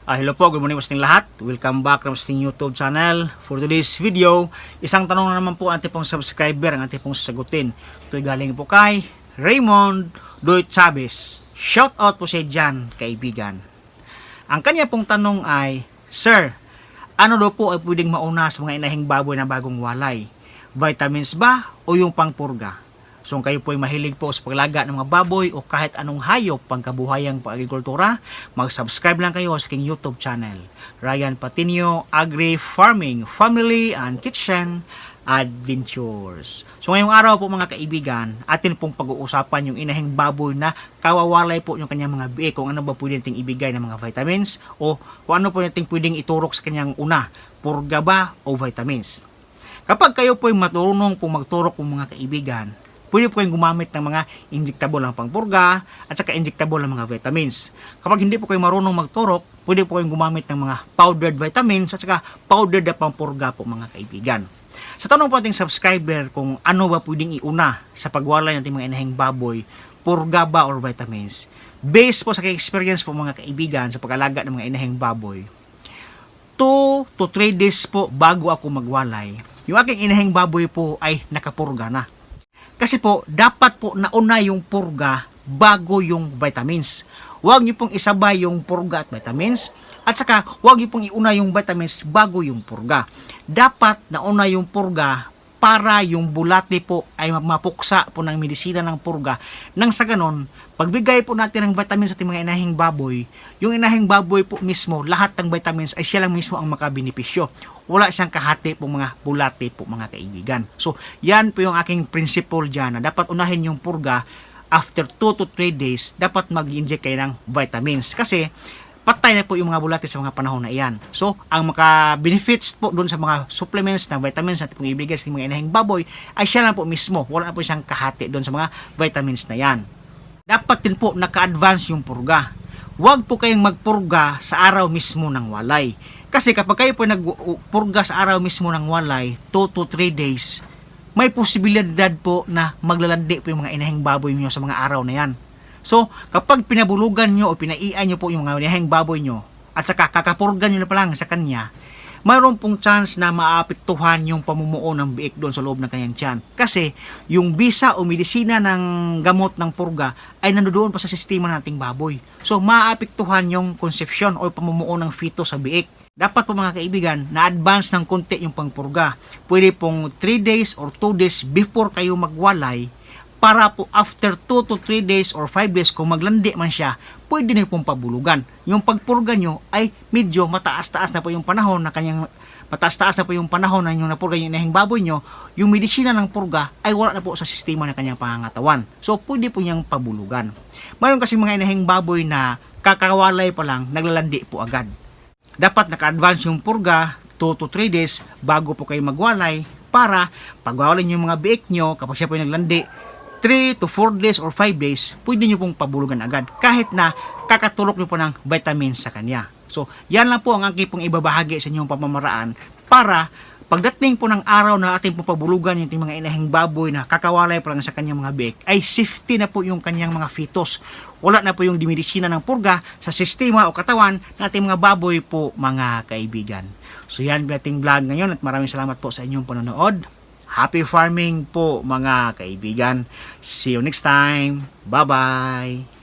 Hello po, good morning po sa ating lahat. Welcome back sa ating YouTube channel. For today's video, isang tanong na naman po ang ating pong subscriber ang ating pong sasagutin. Ito'y galing po kay Raymond Doy Chavez. Shout out po siya dyan, kaibigan. Ang kanya pong tanong ay, Sir, ano daw po ay pwedeng mauna sa mga inahing baboy na bagong walay? Vitamins ba o yung pangpurga? So kung kayo po ay mahilig po sa paglaga ng mga baboy o kahit anong hayop pangkabuhayang pag-agrikultura, mag-subscribe lang kayo sa aking YouTube channel. Ryan Patinio, Agri Farming, Family and Kitchen Adventures. So ngayong araw po mga kaibigan, atin pong pag-uusapan yung inahing baboy na kawawalay po yung kanyang mga biik, kung ano ba pwede nating ibigay ng mga vitamins o kung ano po nating pwedeng iturok sa kanyang una, purga ba o vitamins. Kapag kayo po ay matulunong pong magturok ng mga kaibigan, pwede po kayong gumamit ng mga injectable ng pangpurga at saka injectable ng mga vitamins. Kapag hindi po kayo marunong magturok, pwede po kayong gumamit ng mga powdered vitamins at saka powdered na pangpurga po mga kaibigan. Sa tanong po ating subscriber kung ano ba pwedeng iuna sa pagwalay ng mga inahing baboy, purga ba or vitamins? Based po sa experience po mga kaibigan sa pag-alaga ng mga inahing baboy, 2 to 3 days po bago ako magwalay, yung aking inahing baboy po ay nakapurga na. Kasi po, dapat po nauna yung purga bago yung vitamins. Huwag niyo pong isabay yung purga at vitamins. At saka, huwag niyo pong iuna yung vitamins bago yung purga. Dapat nauna yung purga para yung bulate po ay mapuksa po ng medisina ng purga. Nang sa ganon, pagbigay po natin ng vitamins sa ating mga inahing baboy, yung inahing baboy po mismo, lahat ng vitamins ay siya lang mismo ang makabenepisyo. Wala siyang kahati po mga bulate po mga kaibigan. So, yan po yung aking principle dyan na dapat unahin yung purga after 2 to 3 days, dapat mag-inject kayo ng vitamins. Kasi, patay na po yung mga bulate sa mga panahon na iyan. So, ang maka-benefits po doon sa mga supplements na vitamins na pong ibigay sa mga inahing baboy ay siya lang po mismo. Wala na po siyang kahati doon sa mga vitamins na yan. Dapat din po naka-advance yung purga. Huwag po kayong magpurga sa araw mismo ng walay. Kasi kapag kayo po nagpurga sa araw mismo ng walay, 2 to 3 days, may posibilidad po na maglalandi po yung mga inahing baboy niyo sa mga araw na yan. So, kapag pinabulugan nyo o pinaian nyo po yung mga inahing baboy nyo at saka kakapurgan nyo na pa lang sa kanya, mayroon pong chance na maapektuhan yung pamumuo ng biik doon sa loob ng kanyang tiyan. Kasi yung bisa o medisina ng gamot ng purga ay nandoon pa sa sistema ng ating baboy. So, maapektuhan yung konsepsyon o pamumuo ng fetus sa biik. Dapat po mga kaibigan, na-advance ng konti yung pangpurga. Pwede pong 3 days or 2 days before kayo magwalay para po after 2 to 3 days or 5 days kung maglandi man siya, pwede na pong pabulugan. Yung pagpurga nyo ay medyo mataas-taas na po yung panahon na kanyang mataas-taas na po yung panahon na yung napurga yung inahing baboy nyo, yung medisina ng purga ay wala na po sa sistema ng kanyang pangangatawan. So, pwede po niyang pabulugan. Mayroon kasi mga inahing baboy na kakawalay pa lang, naglalandi po agad. Dapat naka-advance yung purga 2 to 3 days bago po kayo magwalay para pagwawalin yung mga biik nyo kapag siya po yung naglandi 3 to 4 days or 5 days, pwede nyo pong pabulugan agad kahit na kakatulok nyo po ng vitamins sa kanya. So, yan lang po ang aking pong ibabahagi sa inyong pamamaraan para pagdating po ng araw na ating pong pabulugan yung mga inahing baboy na kakawalay pa lang sa kanyang mga biik, ay safety na po yung kanyang mga fetus. Wala na po yung dimedisina ng purga sa sistema o katawan ng ating mga baboy po mga kaibigan. So, yan ang ating vlog ngayon at maraming salamat po sa inyong panonood. Happy farming po mga kaibigan. See you next time. Bye-bye.